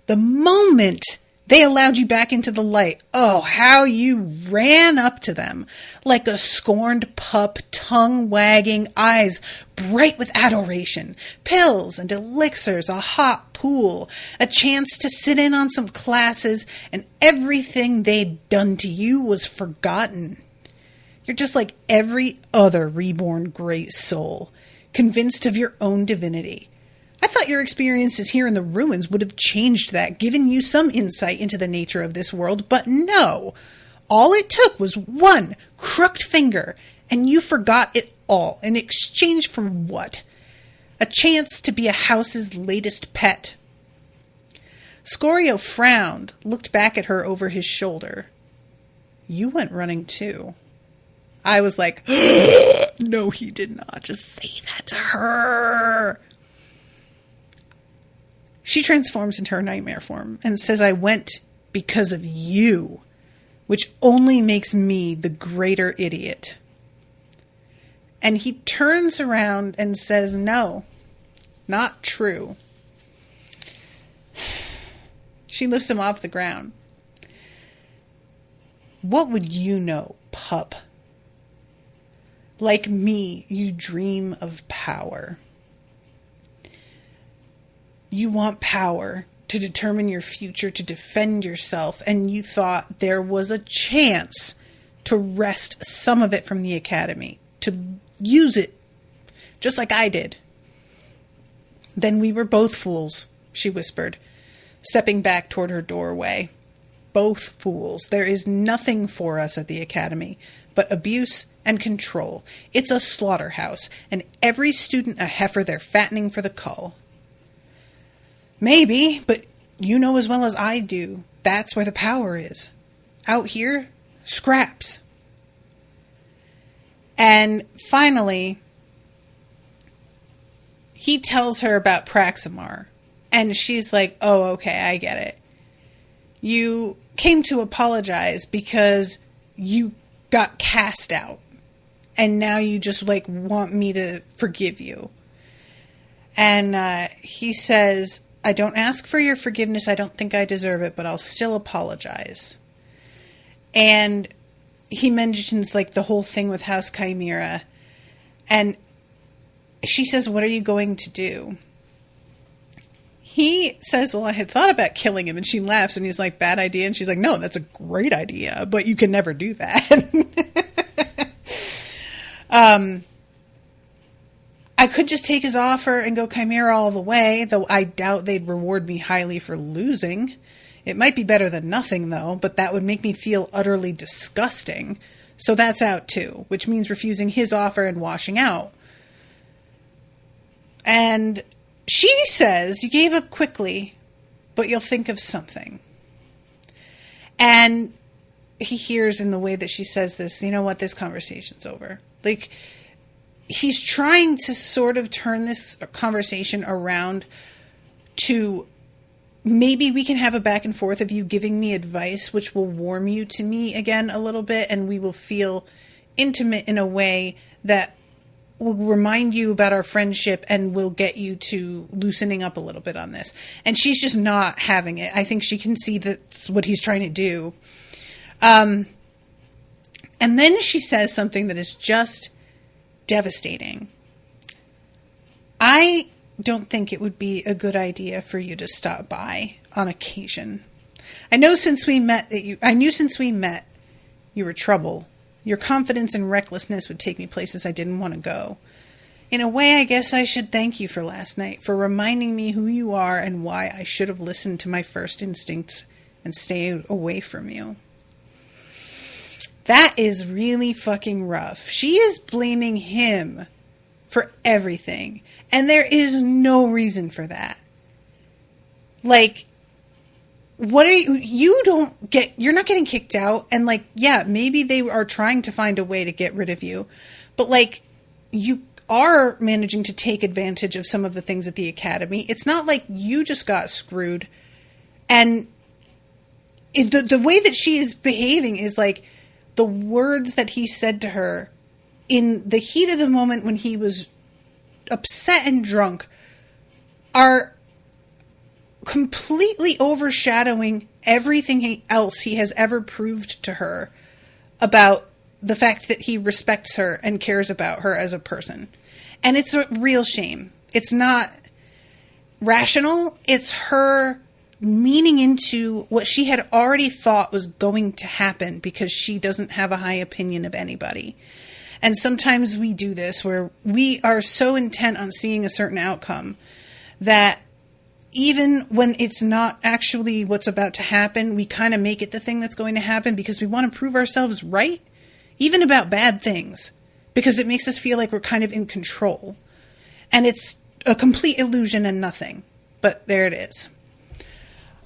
The moment they allowed you back into the light, oh, how you ran up to them like a scorned pup, tongue wagging, eyes bright with adoration, pills and elixirs, a hot pool, a chance to sit in on some classes, and everything they'd done to you was forgotten. You're just like every other reborn great soul, convinced of your own divinity. I thought your experiences here in the ruins would have changed that, given you some insight into the nature of this world, but no. All it took was one crooked finger, and you forgot it all in exchange for what? A chance to be a house's latest pet. Scorio frowned, looked back at her over his shoulder. You went running too. I was like, no, he did not. Just say that to her. She transforms into her nightmare form and says, I went because of you, which only makes me the greater idiot. And he turns around and says, no, not true. She lifts him off the ground. What would you know, pup? Like me, you dream of power. You want power to determine your future, to defend yourself, and you thought there was a chance to wrest some of it from the academy, to use it, just like I did. Then we were both fools, she whispered, stepping back toward her doorway. Both fools. There is nothing for us at the academy but abuse and control. It's a slaughterhouse, and every student a heifer they're fattening for the cull. Maybe, but you know as well as I do, that's where the power is. Out here, scraps. And finally, he tells her about Praximar, and she's like, oh, okay, I get it. You came to apologize because you got cast out, and now you just want me to forgive you. And he says, I don't ask for your forgiveness. I don't think I deserve it, but I'll still apologize. And he mentions the whole thing with House Chimera, and she says, what are you going to do? He says, well, I had thought about killing him, and she laughs, and he's like, bad idea. And she's like, no, that's a great idea, but you can never do that. I could just take his offer and go Chimera all the way, though I doubt they'd reward me highly for losing. It might be better than nothing, though, but that would make me feel utterly disgusting. So that's out, too, which means refusing his offer and washing out. And she says, you gave up quickly, but you'll think of something. And he hears in the way that she says this, you know what, this conversation's over. He's trying to sort of turn this conversation around to maybe we can have a back and forth of you giving me advice, which will warm you to me again a little bit, and we will feel intimate in a way that will remind you about our friendship and will get you to loosening up a little bit on this. And she's just not having it. I think she can see that's what he's trying to do. And then she says something that is just devastating. I don't think it would be a good idea for you to stop by on occasion. I knew since we met you were trouble. Your confidence and recklessness would take me places I didn't want to go. In a way, I guess I should thank you for last night, for reminding me who you are and why I should have listened to my first instincts and stayed away from you. That is really fucking rough. She is blaming him for everything, and there is no reason for that. What are you're not getting kicked out, and yeah, maybe they are trying to find a way to get rid of you, but you are managing to take advantage of some of the things at the academy. It's not like you just got screwed. And the way that she is behaving is the words that he said to her in the heat of the moment when he was upset and drunk are completely overshadowing everything else he has ever proved to her about the fact that he respects her and cares about her as a person. And it's a real shame. It's not rational. It's her leaning into what she had already thought was going to happen because she doesn't have a high opinion of anybody. And sometimes we do this where we are so intent on seeing a certain outcome that even when it's not actually what's about to happen, we kind of make it the thing that's going to happen because we want to prove ourselves right, even about bad things, because it makes us feel like we're kind of in control. And it's a complete illusion and nothing. But there it is.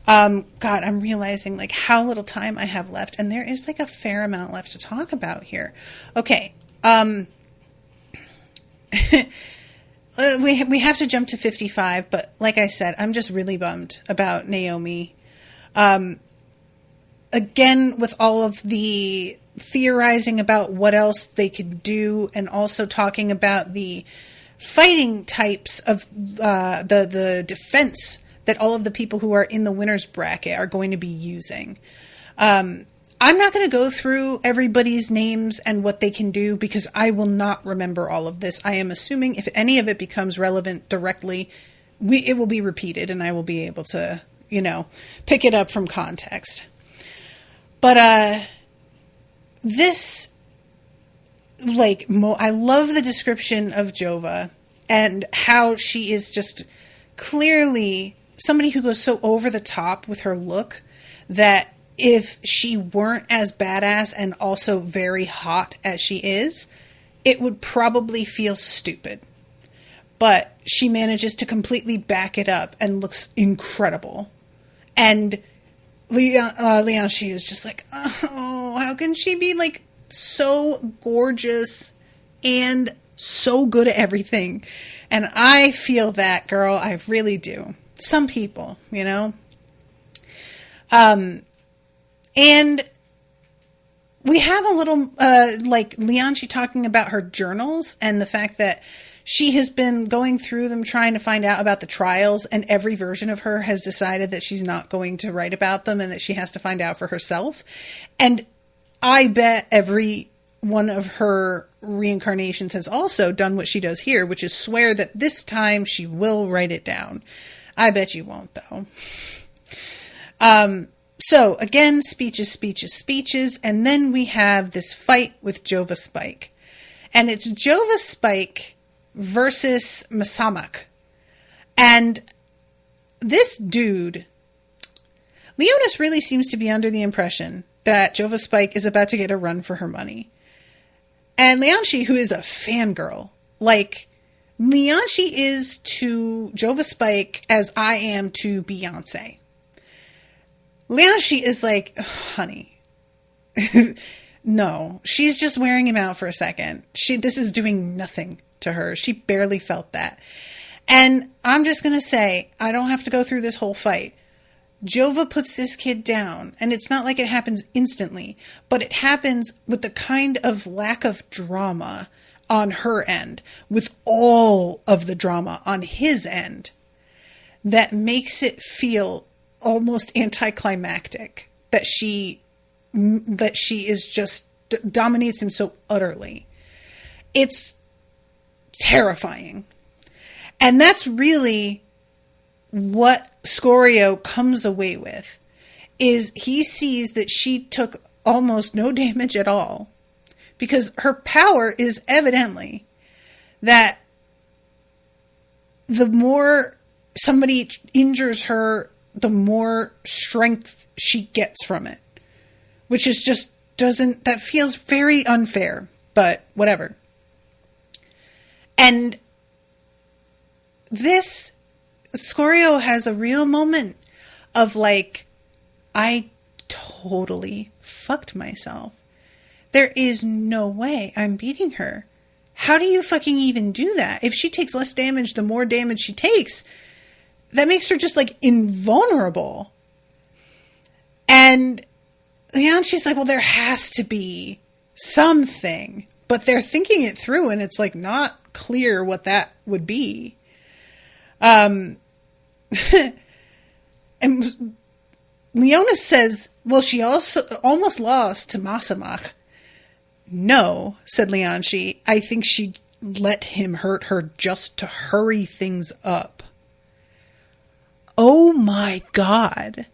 God, I'm realizing like how little time I have left, and there is like a fair amount left to talk about here. Okay. We have to jump to 55, but like I said, I'm just really bummed about Naomi. Again, with all of the theorizing about what else they could do, and also talking about the fighting types of the defense that all of the people who are in the winner's bracket are going to be using. I'm not going to go through everybody's names and what they can do, because I will not remember all of this. I am assuming if any of it becomes relevant directly, it will be repeated and I will be able to, pick it up from context. But this, I love the description of Jova and how she is just clearly somebody who goes so over the top with her look that if she weren't as badass and also very hot as she is, it would probably feel stupid. But she manages to completely back it up and looks incredible. And Lianshi is just like, oh, how can she be like so gorgeous and so good at everything? And I feel that, girl. I really do. Some people, And we have a little, Lianshi talking about her journals and the fact that she has been going through them trying to find out about the trials, and every version of her has decided that she's not going to write about them and that she has to find out for herself. And I bet every one of her reincarnations has also done what she does here, which is swear that this time she will write it down. I bet you won't, though. So, again, speeches, and then we have this fight with Jova Spike. And it's Jova Spike versus Masamak. And this dude, Leonis really seems to be under the impression that Jova Spike is about to get a run for her money. And Lianshi, who is a fangirl, Lianshi is to Jova Spike as I am to Beyonce. Lianshi is like, honey, no, she's just wearing him out for a second. This is doing nothing to her. She barely felt that. And I'm just going to say, I don't have to go through this whole fight. Jova puts this kid down, and it's not like it happens instantly, but it happens with the kind of lack of drama on her end, with all of the drama on his end, that makes it feel almost anticlimactic that she is just dominates him so utterly. It's terrifying. And that's really what Scorio comes away with, is he sees that she took almost no damage at all, because her power is evidently that the more somebody injures her, the more strength she gets from it, which is just that feels very unfair, but whatever. And this Scorio has a real moment of I totally fucked myself. There is no way I'm beating her. How do you fucking even do that? If she takes less damage, the more damage she takes, that makes her just invulnerable. And Lianshi's like, well, there has to be something, but they're thinking it through and it's not clear what that would be. And Leonis says, well, she also almost lost to Masamak. No, said Lianshi. I think she let him hurt her just to hurry things up. Oh my God.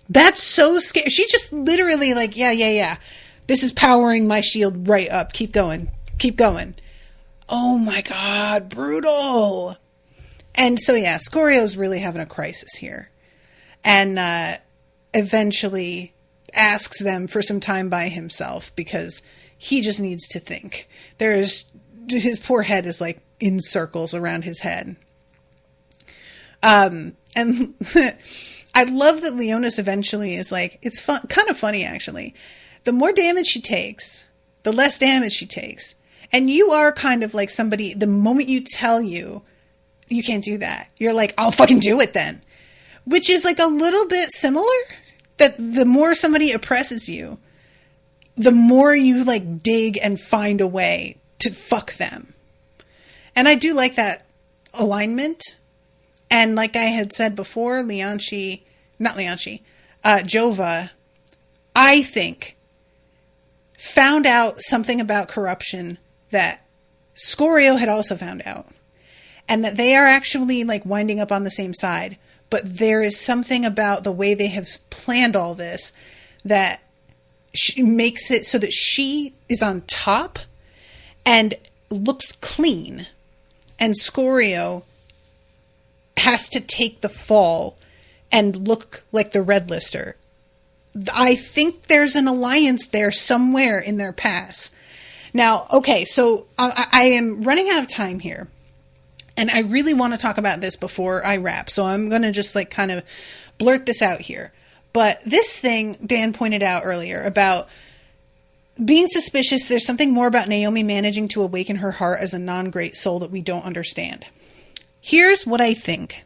That's so scary. She just literally yeah. This is powering my shield right up. Keep going. Oh my God, brutal. And so yeah, Scorio's really having a crisis here. And eventually asks them for some time by himself because he just needs to think. His poor head is in circles around his head. And I love that Leonis eventually is like, it's fun, kind of funny actually. The more damage she takes, the less damage she takes. And you are kind of like somebody, the moment you tell you can't do that, you're like, I'll fucking do it then. Which is like a little bit similar, that the more somebody oppresses you, the more you like dig and find a way to fuck them. And I do like that alignment. And like I had said before, Jova, I think, found out something about corruption that Scorio had also found out. And that they are actually like winding up on the same side. But there is something about the way they have planned all this that makes it so that she is on top and looks clean. And Scorio has to take the fall and look like the red lister. I think there's an alliance there somewhere in their past. Now, okay, so I am running out of time here. And I really want to talk about this before I wrap. So I'm going to just like kind of blurt this out here. But this thing Dan pointed out earlier about being suspicious, there's something more about Naomi managing to awaken her heart as a non-great soul that we don't understand. Here's what I think.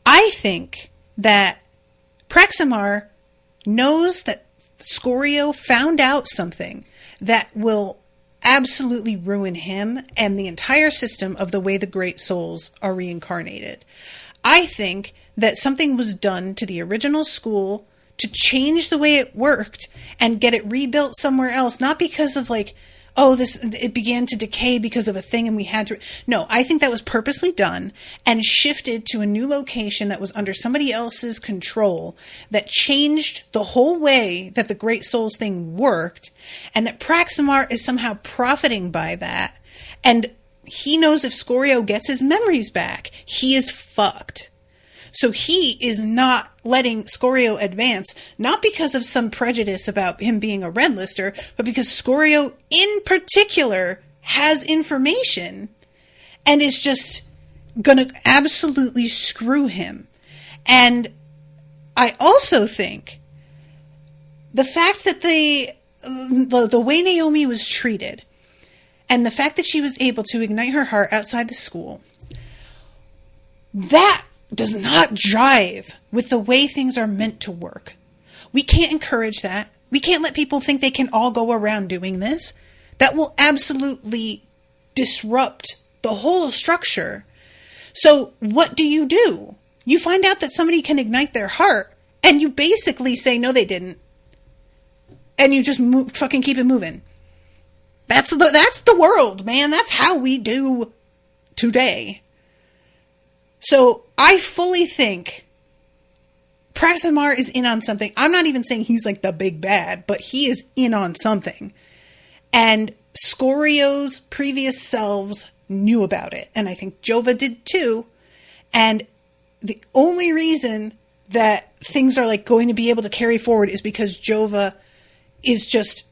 I think that Praximar knows that Scorio found out something that will absolutely ruin him and the entire system of the way the great souls are reincarnated. I think that something was done to the original school to change the way it worked and get it rebuilt somewhere else, not because of like, oh, it began to decay because of a thing and we had to. No, I think that was purposely done and shifted to a new location that was under somebody else's control that changed the whole way that the Great Souls thing worked, and that Praximar is somehow profiting by that. And he knows if Scorio gets his memories back, he is fucked. So he is not letting Scorio advance, not because of some prejudice about him being a red lister, but because Scorio in particular has information and is just gonna absolutely screw him. And I also think the fact that the way Naomi was treated and the fact that she was able to ignite her heart outside the school, that does not jive with the way things are meant to work. We can't encourage that. We can't let people think they can all go around doing this. That will absolutely disrupt the whole structure. So what do? You find out that somebody can ignite their heart and you basically say, no, they didn't. And you just fucking keep it moving. That's the world, man. That's how we do today. So I fully think Praximar is in on something. I'm not even saying he's like the big bad, but he is in on something. And Scorio's previous selves knew about it. And I think Jova did too. And the only reason that things are like going to be able to carry forward is because Jova is just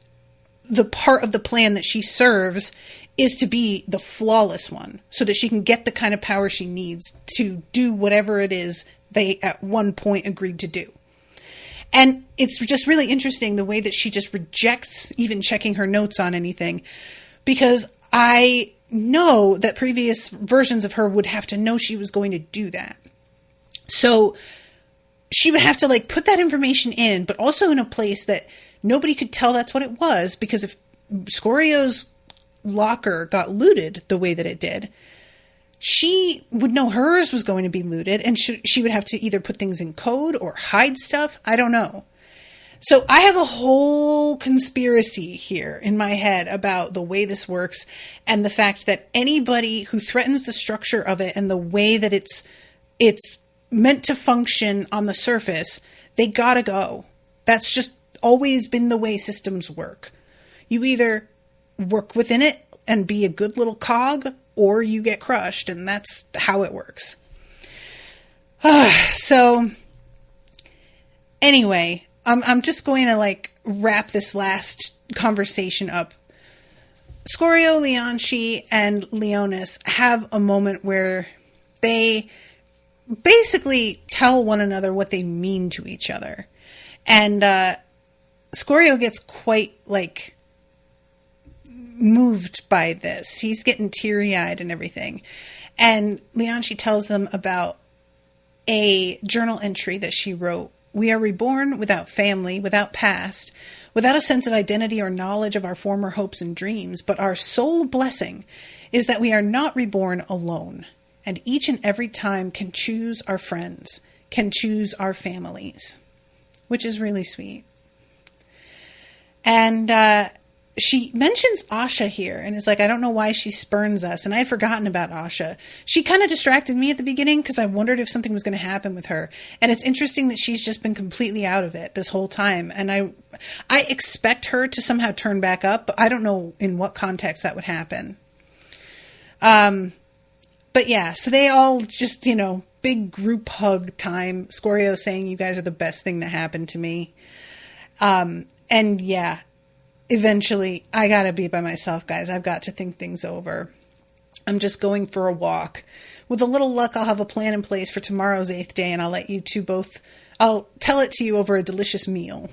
the part of the plan that she serves is to be the flawless one so that she can get the kind of power she needs to do whatever it is they at one point agreed to do. And it's just really interesting the way that she just rejects even checking her notes on anything, because I know that previous versions of her would have to know she was going to do that. So she would have to like put that information in, but also in a place that nobody could tell that's what it was, because if Scorio's locker got looted the way that it did, she would know hers was going to be looted, and she would have to either put things in code or hide stuff. I don't know. So I have a whole conspiracy here in my head about the way this works and the fact that anybody who threatens the structure of it and the way that it's meant to function on the surface, they gotta go. That's just always been the way systems work. You either work within it and be a good little cog, or you get crushed, and that's how it works. So anyway, I'm just going to like wrap this last conversation up. Scorio, Leonci, and Leonis have a moment where they basically tell one another what they mean to each other. And Scorio gets quite, like, moved by this. He's getting teary-eyed and everything. And Leonci tells them about a journal entry that she wrote. We are reborn without family, without past, without a sense of identity or knowledge of our former hopes and dreams, but our sole blessing is that we are not reborn alone, and each and every time can choose our friends, can choose our families, which is really sweet. And she mentions Asha here and is like, I don't know why she spurns us. And I had forgotten about Asha. She kind of distracted me at the beginning because I wondered if something was going to happen with her. And it's interesting that she's just been completely out of it this whole time. And I expect her to somehow turn back up, but I don't know in what context that would happen. But yeah, so they all just, big group hug time. Scorio saying, you guys are the best thing that happened to me. And yeah, eventually, I gotta be by myself, guys. I've got to think things over. I'm just going for a walk. With a little luck, I'll have a plan in place for tomorrow's 8th day, and I'll let you two both... I'll tell it to you over a delicious meal.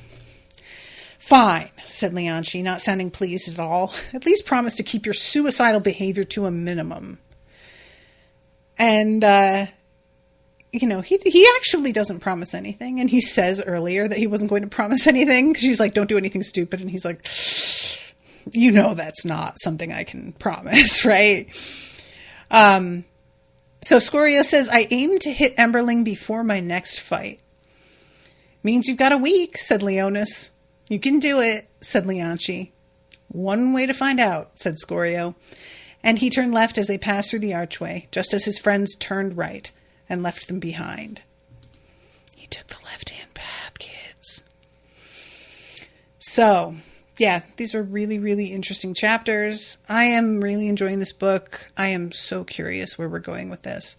Fine, said Leonci, not sounding pleased at all. At least promise to keep your suicidal behavior to a minimum. And, he actually doesn't promise anything. And he says earlier that he wasn't going to promise anything. She's like, don't do anything stupid. And he's like, that's not something I can promise, right? So Scorio says, I aim to hit Emberling before my next fight. Means you've got a week, said Leonis. You can do it, said Leonci. One way to find out, said Scorio. And he turned left as they passed through the archway, just as his friends turned right and left them behind. He took the left-hand path, kids. So, yeah, these were really, really interesting chapters. I am really enjoying this book. I am so curious where we're going with this.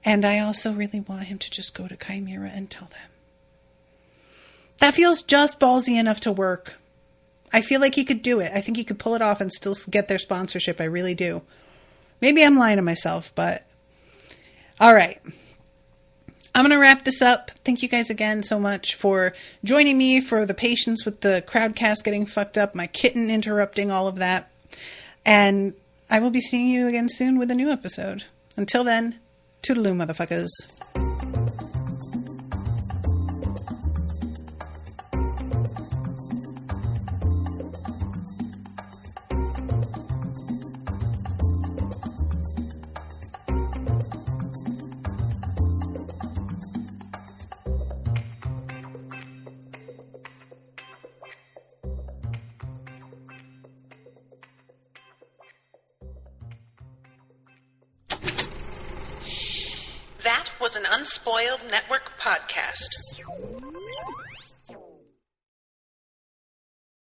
And I also really want him to just go to Chimera and tell them. That feels just ballsy enough to work. I feel like he could do it. I think he could pull it off and still get their sponsorship. I really do. Maybe I'm lying to myself, but... All right. I'm going to wrap this up. Thank you guys again so much for joining me, for the patience with the crowdcast getting fucked up, my kitten interrupting all of that. And I will be seeing you again soon with a new episode. Until then, toodaloo, motherfuckers. That was an Unspoiled Network podcast.